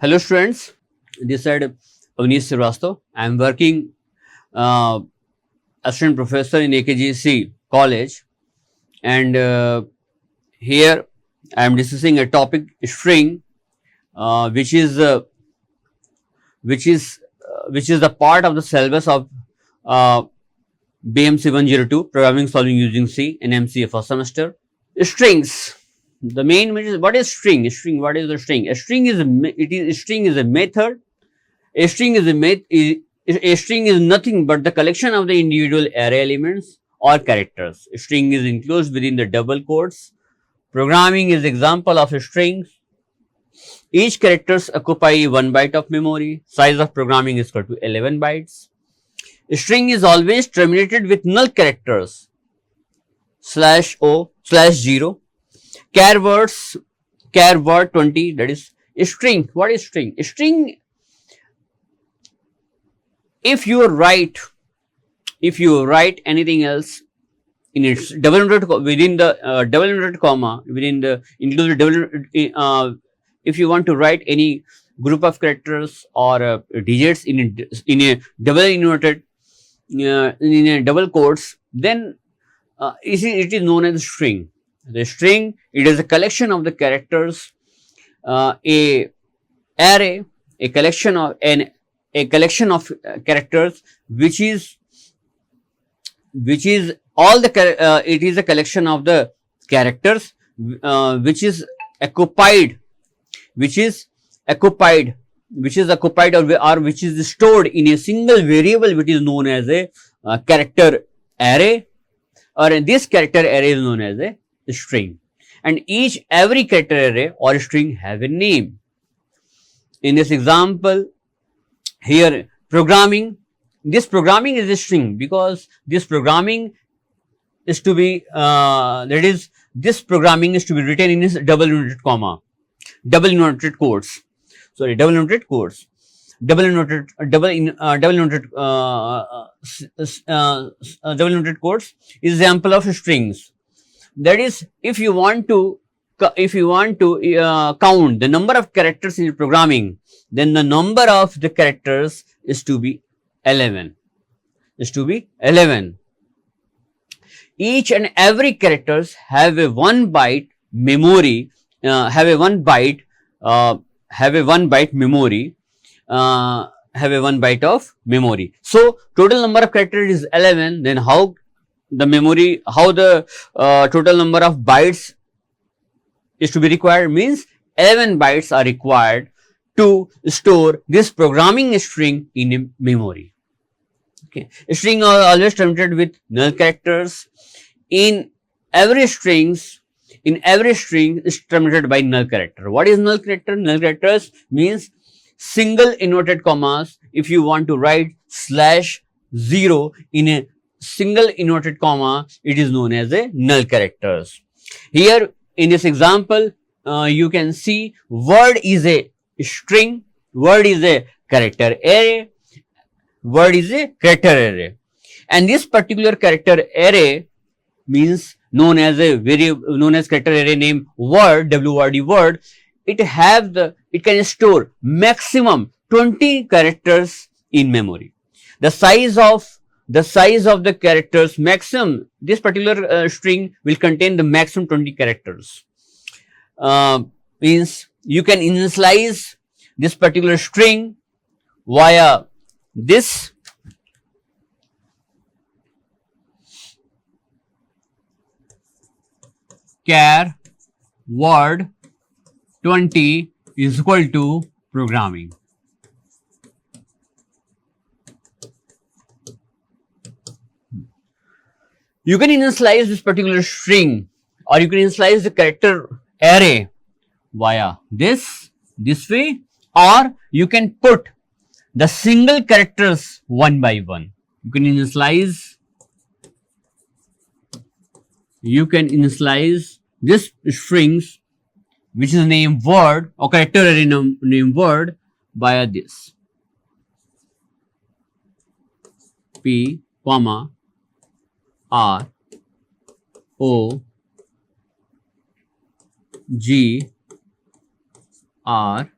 Hello students, this side Avnish Srivastava. I am working uh, assistant professor in AKGC college, and here I am discussing a topic string, uh, which is uh, which is the part of the syllabus of uh, BMC 102 programming solving using C in MCA first semester. Strings. The main is what is string? String. What is the string? A string is a string is a method. A string is a string is nothing but the collection of the individual array elements or characters. A string is enclosed within the double quotes. Programming is example of a string. Each characters occupy 1 byte of memory. Size of programming is equal to 11 bytes. A string is always terminated with null characters /o/0. Char words, char word 20, that is a string. What is string? A string, if you write anything else in its double inverted within the double inverted comma within the include double if you want to write any group of characters or digits in a double inverted in a double quotes, then it is known as string. The string, it is a collection of the characters, a array, a collection of characters which is all the it is a collection of the characters which is occupied or which is stored in a single variable which is known as a character array, or this character array is known as a string, and every character array or string have a name. In this example here, this programming is a string because this programming is to be this programming is to be written in this double inverted comma, double inverted quotes, double inverted quotes, double inverted quotes is example of strings. That is, if you want to count the number of characters in programming, then the number of the characters is to be 11. Each and every characters have a 1 byte memory, have a 1 byte of memory. So total number of characters is 11. Then how the total number of bytes is to be required? Means 11 bytes are required to store this programming string in a memory. Okay, a string are always terminated with null characters. In every string is terminated by null character. What is null character? Null characters means single inverted commas. If you want to write /0 in a single inverted comma, it is known as a null characters. Here in this example, you can see word is a string, word is a character array, word is a character array, and this particular character array means known as character array name word, word word. It can store maximum 20 characters in memory. The size of the characters maximum, this particular string will contain the maximum 20 characters. Means you can initialize this particular string via this char word 20 is equal to programming. You can initialize this particular string, or you can initialize the character array via this way, or you can put the single characters one by one. You can initialize this strings which is named word or character array name word via this P, R, O, G, R,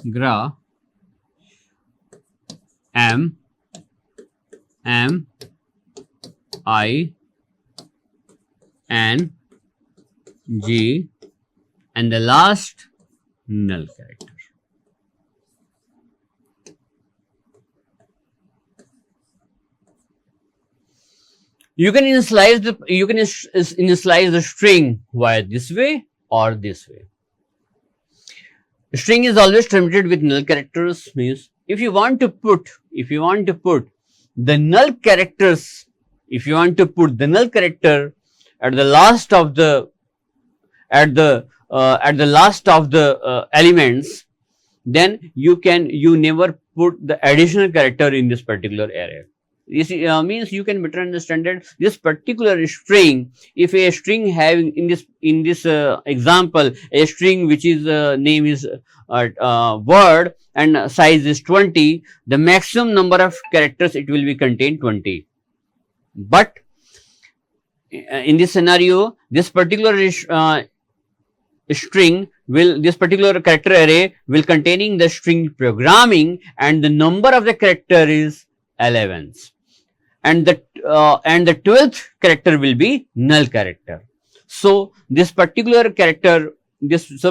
gra m I n g and the last null character. You can initialize the string via this way or this way. String is always terminated with null characters, means if you want to put the null characters, if you want to put the null character at the last of the elements, then you never put the additional character in this particular array. This means you can better understand that this particular string, if a string having in this example a string which is name is word and size is 20, the maximum number of characters it will be contain 20. But in this scenario, this particular this particular character array will containing the string programming, and the number of the character is 11s, and the 12th character will be null character. So this particular character,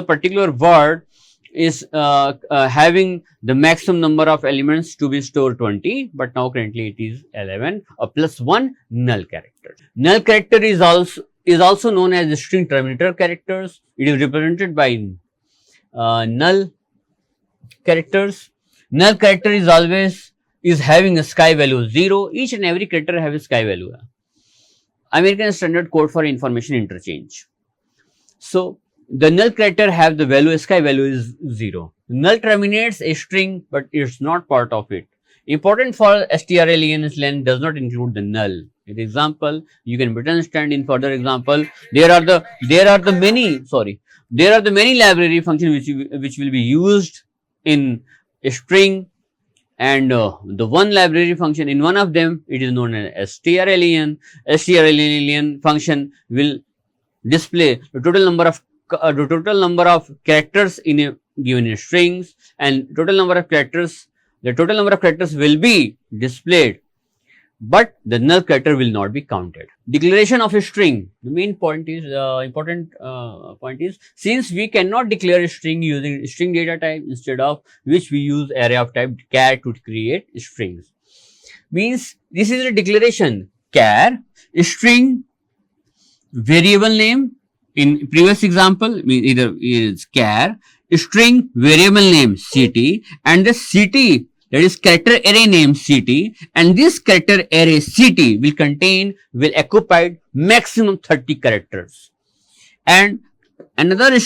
particular word is having the maximum number of elements to be stored 20, but now currently it is 11 plus 1 null character. Null character is also known as the string terminator characters. It is represented by null characters. Null character is having a sky value 0. Each and every character have a sky value. American Standard Code for Information Interchange. So the null character have the value, sky value is 0. Null terminates a string, but it's not part of it. Important for strlen is len does not include the null. In example, you can better understand in further example. There are the many library functions which will be used in a string, and the one library function, in one of them it is known as strlen. Strlen function will display the total number of characters in a given strings, and the total number of characters will be displayed, but the null character will not be counted. Declaration of a string. The main important point is, since we cannot declare a string using string data type, instead of which we use array of type char to create strings. Means this is a declaration char string variable name. In previous example, either is char string variable name ct, and the ct, that is character array name ct, and this character array ct will occupy maximum 30 characters, and another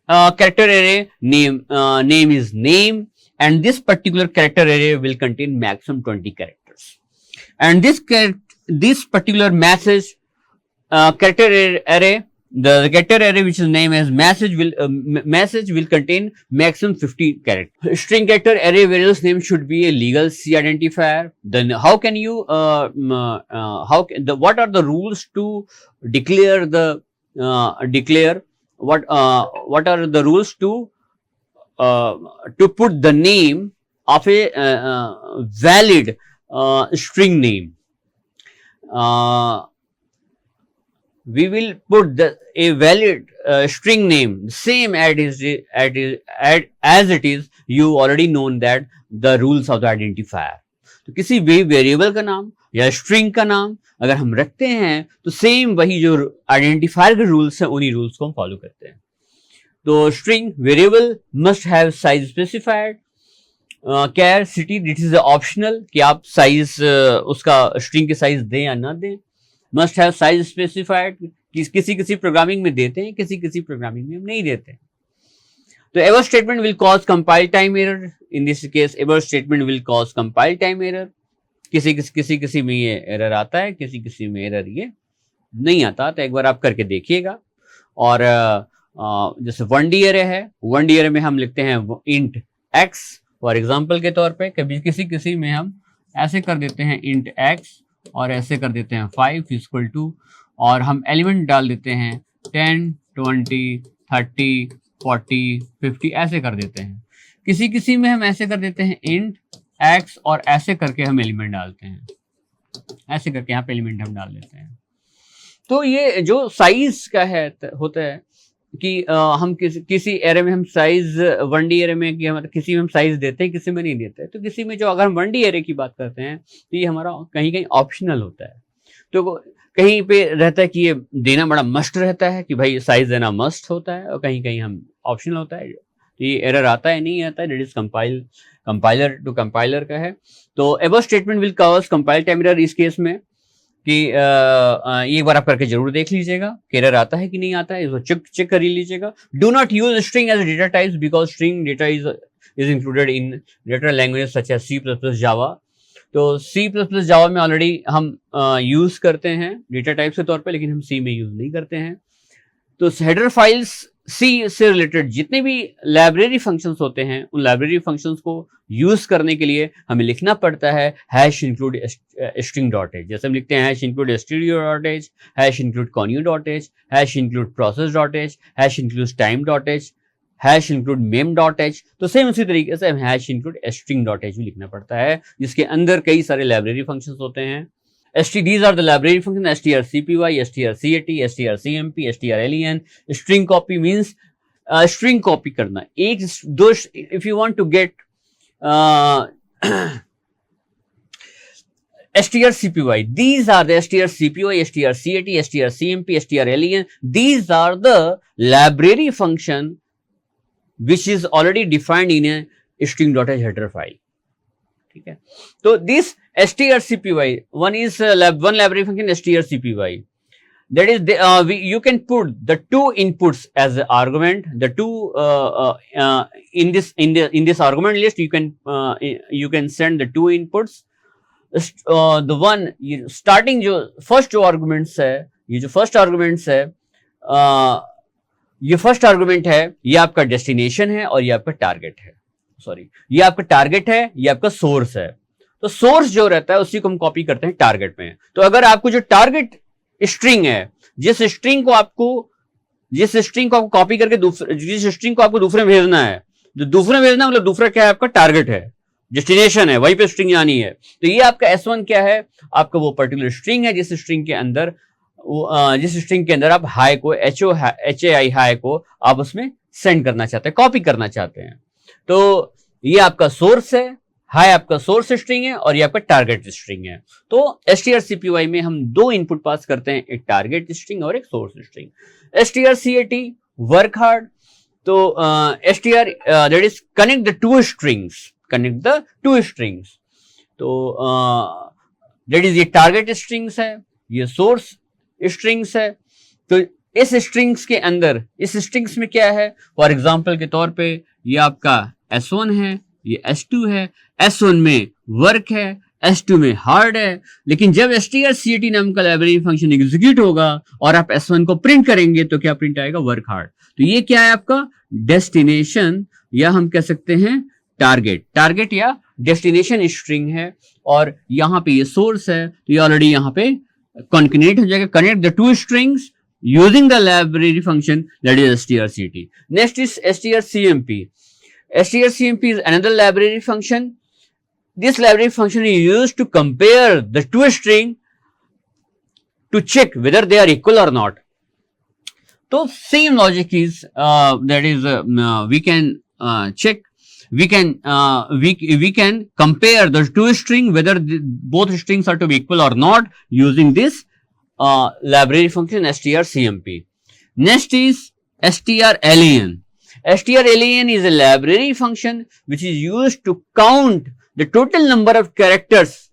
character array name is name, and this particular character array will contain maximum 20 characters, and this particular message character array, the character array which is named as message will contain maximum 50 characters. String character array variables name should be a legal C identifier. Then how can you what are the rules to declare the what are the rules to put the name of a valid string name? We will put a valid string name same as it is. You already known that the rules of the identifier. तो किसी भी variable का नाम या string का नाम अगर हम रखते हैं तो सेम वही जो आइडेंटिफायर के रूल्स हैं उन्हीं रूल्स को हम फॉलो करते हैं. तो string variable must have size specified. कैर सिटी दिस इज ऑप्शनल कि आप साइज उसका स्ट्रिंग के साइज दें या ना दें. मस्ट हैव साइज स्पेसिफाइड, किसी प्रोग्रामिंग में देते हैं, किसी प्रोग्रामिंग में हम नहीं देते हैं. तो ever statement will cause compile time error. In this case ever statement will cause compile time error. किसी में ये एरर आता है, किसी में एरर ये नहीं आता. तो एक बार आप करके देखिएगा. और जैसे 1D एरे है, 1D एरे में हम लिखते हैं इंट x फॉर एग्जांपल के तौर पे. कभी किसी में हम ऐसे कर देते हैं इंट x और ऐसे कर देते हैं 5 इक्वल टू, और हम एलिमेंट डाल देते हैं 10, 20, 30, 40, 50 ऐसे कर देते हैं. किसी किसी में हम ऐसे कर देते हैं इंट x और ऐसे करके हम एलिमेंट डालते हैं, ऐसे करके यहाँ पे एलिमेंट हम डाल देते हैं। तो ये जो साइज का है होता है कि हम किसी एरे में हम साइज 1D एरे में कि मतलब किसी में हम साइज देते हैं, किसी में नहीं देते। तो किसी में जो अगर हम 1D एरे की बात करते हैं तो ये हमारा कहीं कहीं ऑप्शनल होता है। तो कहीं पे रहता है कि ये देना बड़ा मस्ट रहता है कि भाई साइज देना मस्ट होता है, और कहीं कहीं हम ऑप्शनल होता है। तो ये एरर आता है नहीं आता है, that is compiler to compiler का है। तो above statement will covers compile time error इस केस में कि एक बार आप करके जरूर देख लीजिएगा कि एरर आता है कि नहीं आता है, इसको चेक कर लीजिएगा। Do not use string as data types because string data is included in data language such as C++ Java. तो C++ जावा में ऑलरेडी हम यूज करते हैं डेटा टाइप्स के तौर पे, लेकिन हम C में यूज नहीं करते हैं। तो हेडर फाइल्स C से रिलेटेड जितने भी लाइब्रेरी फंक्शंस होते हैं, उन लाइब्रेरी फंक्शंस को यूज करने के लिए हमें लिखना पड़ता है #include string.h। जैसे हम लिखते हैं #include stdio.h, #include connew.h, #include process.h, #include time.h, #include mem.h। तो सेम उसी तरीके से हमें #include string.h भी लिखना पड़ता है, जिसके अंदर कई सारे लाइब्रेरी फंक्शंस होते हैं। These are the library functions: strcpy, strcat, strcmp, strlen। string copy means string copy करना। एक दो, if you want to get strcpy, these are the strcpy, strcat, strcmp, strlen। These are the library function which is already defined in a string.h header file। ठीक है, तो this strcpy one is one library function strcpy, that is you can put the two inputs as an argument, the two in this argument list you can send the two inputs। the one starting जो first जो arguments है, ये जो first arguments है, ये first argument है, ये आपका डेस्टिनेशन है और ये आपका टारगेट है। सॉरी, ये आपका टारगेट है, ये आपका सोर्स है। तो सोर्स जो रहता है उसी को हम कॉपी करते हैं टारगेट में। तो अगर आपको जो टारगेट स्ट्रिंग है, जिस स्ट्रिंग को आपको कॉपी करके जिस स्ट्रिंग को आपको दूसरे में भेजना है, जो दूसरे में भेजना मतलब दूसरा क्या है, आपका टारगेट है, डेस्टिनेशन है, वहीं पे स्ट्रिंग आनी है। तो ये आपका S1 क्या है, आपका वो पर्टिकुलर स्ट्रिंग है जिस स्ट्रिंग के अंदर आप हाई को HAI हाई को आप उसमें सेंड करना चाहते हैं, कॉपी करना चाहते हैं। तो ये आपका सोर्स है, हाई आपका सोर्स स्ट्रिंग है और ये आपका टारगेट स्ट्रिंग है। तो strcpy में हम दो इनपुट पास करते हैं, एक टारगेट स्ट्रिंग और एक source string. strcat work hard, तो str that is connect the two strings। तो that is ये टारगेट स्ट्रिंग्स है, ये सोर्स स्ट्रिंग्स है। तो इस स्ट्रिंग्स के अंदर, इस स्ट्रिंग्स में क्या है, फॉर एग्जांपल के तौर पे ये आपका S1 है, ये S2 है। S1 में वर्क है, S2 में हार्ड है। लेकिन जब strcat नाम का लाइब्रेरी फंक्शन एग्जीक्यूट होगा और आप S1 को प्रिंट करेंगे तो क्या प्रिंट आएगा, वर्क हार्ड। तो ये क्या है, आपका डेस्टिनेशन या हम कह सकते हैं टारगेट या डेस्टिनेशन स्ट्रिंग है। और यहाँ पे ये सोर्स है, तो ये ऑलरेडी यहाँ पे कॉन्केनेट हो जाएगा, connect the two strings using the library function that is strcat। next is strcmp। strcmp is another library function। this library function is used to compare the two string to check whether they are equal or not। तो same logic is that is we can check, we can compare the two string whether both strings are to be equal or not using this library function strcmp। next is strlen। strlen is a library function which is used to count the total number of characters,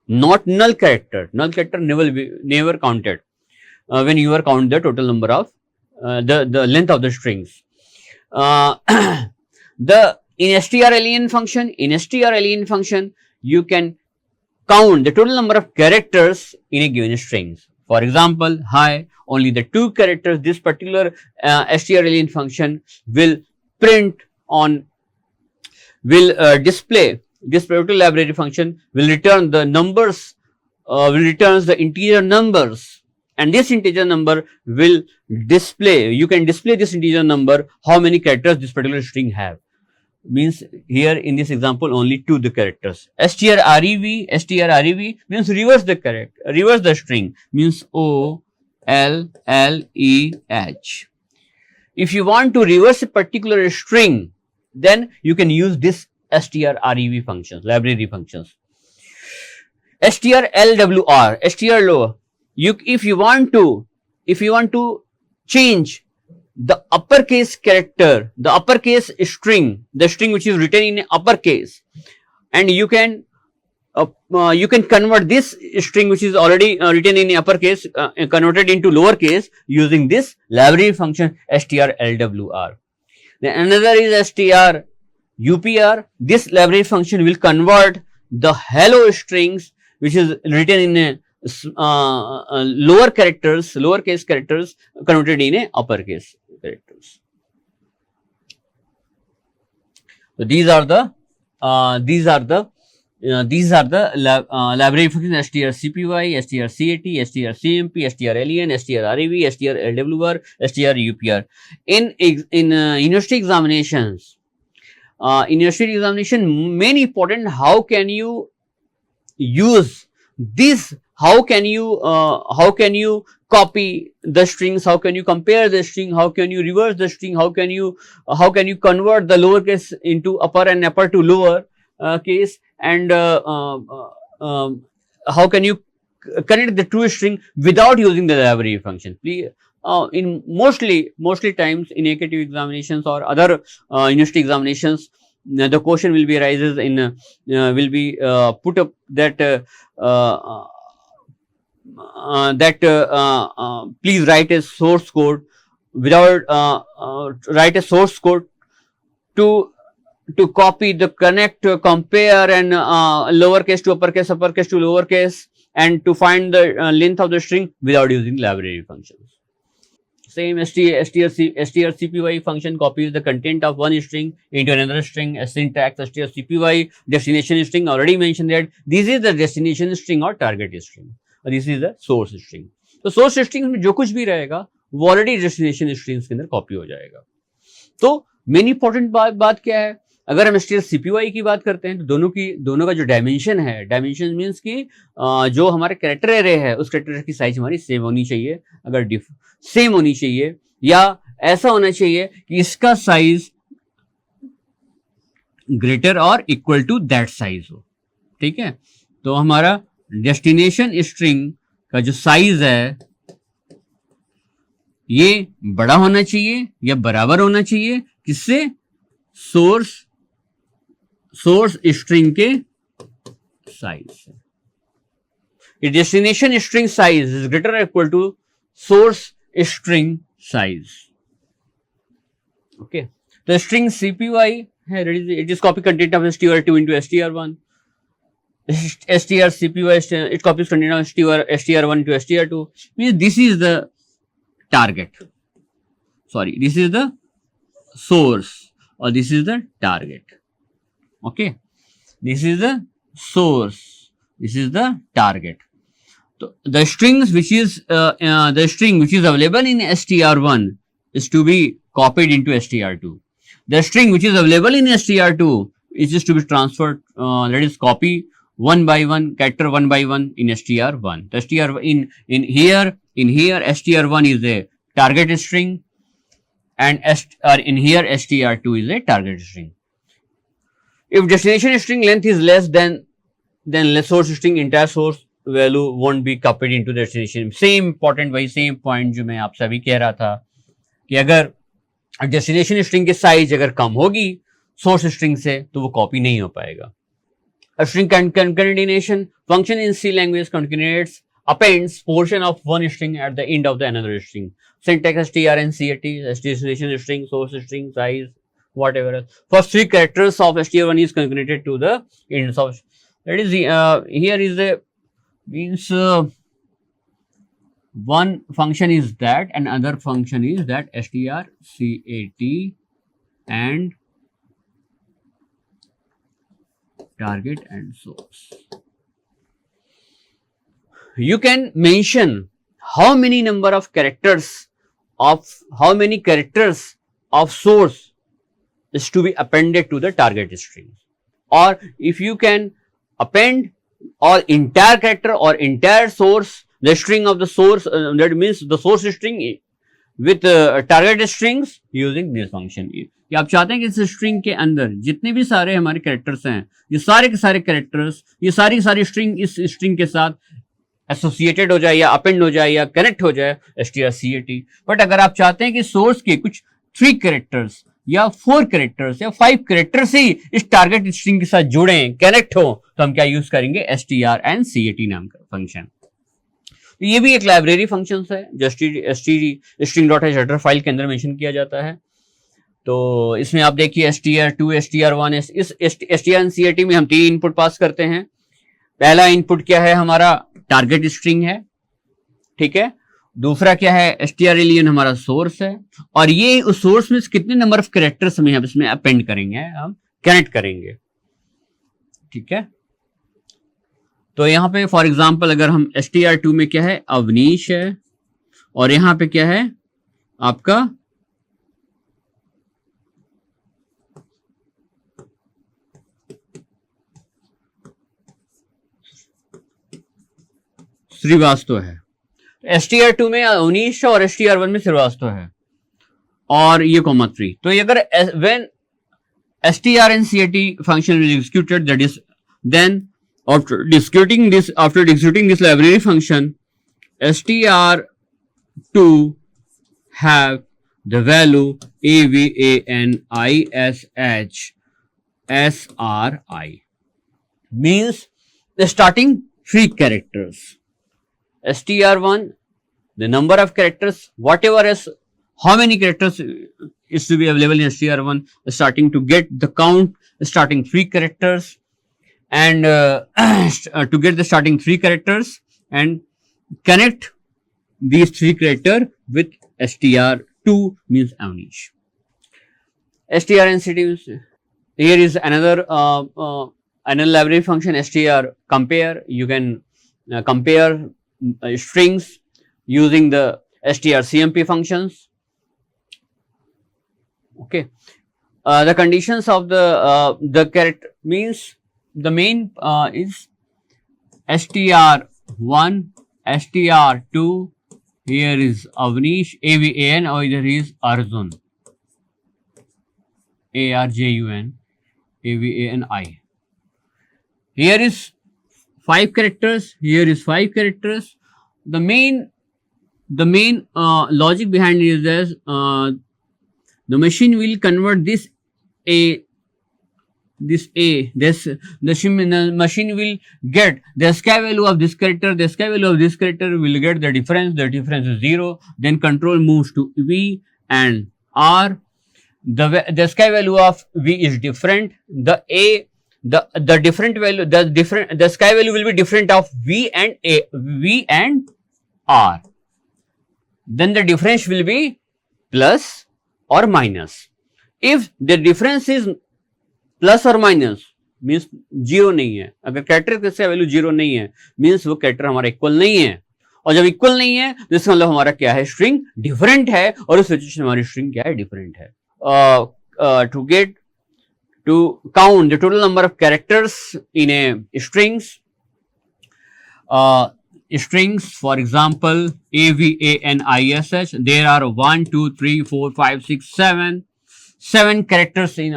not null character never counted when you are count the total number of the length of the strings। in strlen function you can count the total number of characters in a given strings। For example, hi, only the two characters, this particular strlen function will display, this particular library function will return the numbers, returns the integer numbers, and this integer number will display, you can display this integer number how many characters this particular string have। means here in this example only two the characters. strrev means reverse the string, means O L L E H. If you want to reverse a particular string, then you can use this strrev functions, library functions. strlwr, strlower. If you want to change the uppercase character, the uppercase string, the string which is written in uppercase, and you can convert this string which is already written in uppercase, converted into lowercase using this library function strlwr. Then another is strupr. This library function will convert the hello strings which is written in a lowercase characters converted in a uppercase characters. So these are the library functions: strcpy, strcat, strcmp, strlen, strrev, strlwr, strupr. In university examinations, main important, how can you use this? How can you copy the strings? How can you compare the string? How can you reverse the string? How can you convert the lowercase into upper and upper to lower case? And how can you connect the two string without using the library function? Please, in mostly times in AKTU examinations or other university examinations, the question will be arises in will be put up that please write a source code without write a source code to copy the connect, compare, and lowercase to uppercase, uppercase to lowercase, and to find the length of the string without using library functions. Same strcpy function copies the content of one string into another string. A syntax strcpy destination string, already mentioned that this is the destination string or target string. This is the source string. तो source string में जो कुछ भी रहेगा वो already destination strings के अंदर copy हो जाएगा. तो मेन इंपॉर्टेंट बात क्या है? अगर हम strcpy की बात करते हैं तो दोनों का जो डायमेंशन है, डायमेंशन मीन्स कि जो हमारे कैरेक्टर एरे है उस कैरेक्टर की साइज हमारी सेम होनी चाहिए. अगर सेम होनी चाहिए या ऐसा होना चाहिए कि इसका साइज ग्रेटर और इक्वल टू दैट साइज हो. ठीक है, तो हमारा डेस्टिनेशन स्ट्रिंग का जो साइज है ये बड़ा होना चाहिए या बराबर होना चाहिए किससे? सोर्स स्ट्रिंग के साइज से. Destination string size is greater equal to source string size. Okay, तो स्ट्रिंग cpy है, it is copy content of str2 into str1. strcpy it copies content of str1 to str2, means this is the target, sorry, this is the source or this is the target. Okay, this is the source, this is the target. So the strings which is the string which is available in str1 is to be copied into str2. The string which is available in str2 is just to be transferred, that is copy one by one, character one by one in str1. The str in here str1 is a target string, and in here str2 is a target string. If destination string length is less than source string, entire source value won't be copied into destination. Same important वही same point जो मैं आपसे अभी कह रहा था कि अगर destination string की साइज अगर कम होगी source string से तो वो कॉपी नहीं हो पाएगा. A string concatenation function in C language concatenates, appends portion of one string at the end of the another string. Syntax strncat, destination string, source string, size, whatever else. First three characters of str1 is concatenated to the ends of. That is here is a means one function is that and other function is that strcat and target and source. You can mention how many number of characters of source is to be appended to the target string. Or if you can append all entire character or entire source, the string of the source, that means the source string with target strings using this function. कि आप चाहते हैं कि इस string के अंदर जितने भी सारे हमारे कैरेक्टर्स हैं, ये सारे के सारे कैरेक्टर्स, ये सारी सारी स्ट्रिंग इस स्ट्रिंग के साथ एसोसिएटेड हो जाए या अपेंड हो जाए या कनेक्ट हो जाए str-cat. बट अगर आप चाहते हैं कि सोर्स के कुछ 3 कैरेक्टर्स या 4 कैरेक्टर्स या 5 कैरेक्टर्स ही इस टारगेट स्ट्रिंग के साथ जुड़े, कनेक्ट हो, तो हम क्या यूज करेंगे, str-cat नाम का फंक्शन. ये भी एक लाइब्रेरी फंक्शन है जो string.h हेडर फाइल के अंदर मेंशन किया जाता है. तो इसमें आप देखिए str2, str1, इस str-cat में हम 3 इनपुट पास करते हैं. पहला इनपुट क्या है, हमारा टारगेट स्ट्रिंग है, ठीक है. दूसरा क्या है, strlen हमारा सोर्स है, और ये उस सोर्स में कितने नंबर ऑफ कैरेक्टर्स हमें हम इसमें अपेंड करेंगे, हम कनेक्ट करेंगे, ठीक है. तो यहाँ पे फॉर एग्जांपल अगर हम str2 में क्या है, अवनीश है, और यहाँ पे क्या है आपका श्रीवास्तव है. str2 में अवनीश और str1 में श्रीवास्तव है, और ये कॉमा 3. तो अगर when str-cat function is executed, that is, then after executing this library function, str2 have the value AVANISHSRI, means the starting 3 characters. str1, the number of characters, whatever is, how many characters is to be available in str1, starting to get the count, starting 3 characters, and to get the starting 3 characters and connect these 3 characters with str2, means Avnish. str-cat, here is another library function, str compare. You can compare strings using the strcmp functions. Okay, the conditions of the character means the main is str1, str2, here is Avnish, AVAN, or here is Arjun, ARJUN, AVANI. Here is 5 characters, here is 5 characters. The main logic behind it is this, the machine will convert the machine will get the SKY value of this character, the SKY value of this character will get the difference is 0, then control moves to V and R. The SKY value of V is different, the different value, the SKY value will be different of V and R. Then the difference will be plus or minus. If the difference is plus और minus means 0 नहीं है. अगर character का value 0 नहीं है means वो character हमारा equal नहीं है, और जब इक्वल नहीं है तो इसका मतलब हमारा क्या है, स्ट्रिंग डिफरेंट है, और उस सिचुएशन में हमारी स्ट्रिंग क्या है, डिफरेंट है. To count the total number of characters in a strings, for example, AVANISH, there are 1, 2, 3, 4, 5, 6, 7 characters in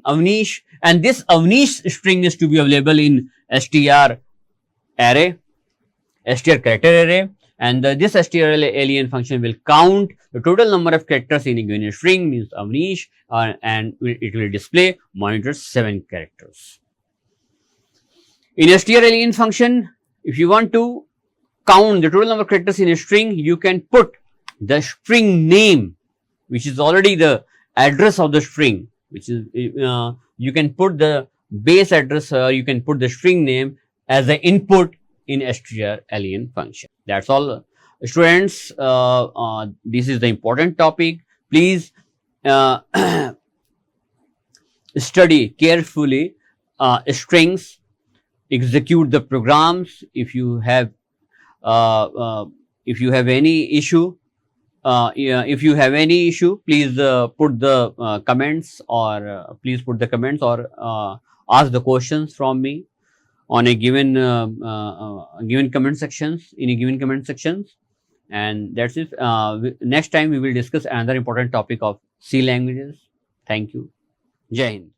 Avnish, and this Avnish string is to be available in str array, str character array, and this strlen function will count the total number of characters in a given string, means Avnish, and it will display monitor 7 characters. In strlen function, if you want to count the total number of characters in a string, you can put the string name, which is already the address of the string, which is you can put the base address, you can put the string name as the input in strlen function. That's all, students. This is the important topic. Please study carefully strings, execute the programs. If you have any issue, Yeah, if you have any issue, please put the comments, or ask the questions from me on a given comment sections, in a given comment sections. And that's it. Next time we will discuss another important topic of C languages. Thank you. Jai Hind.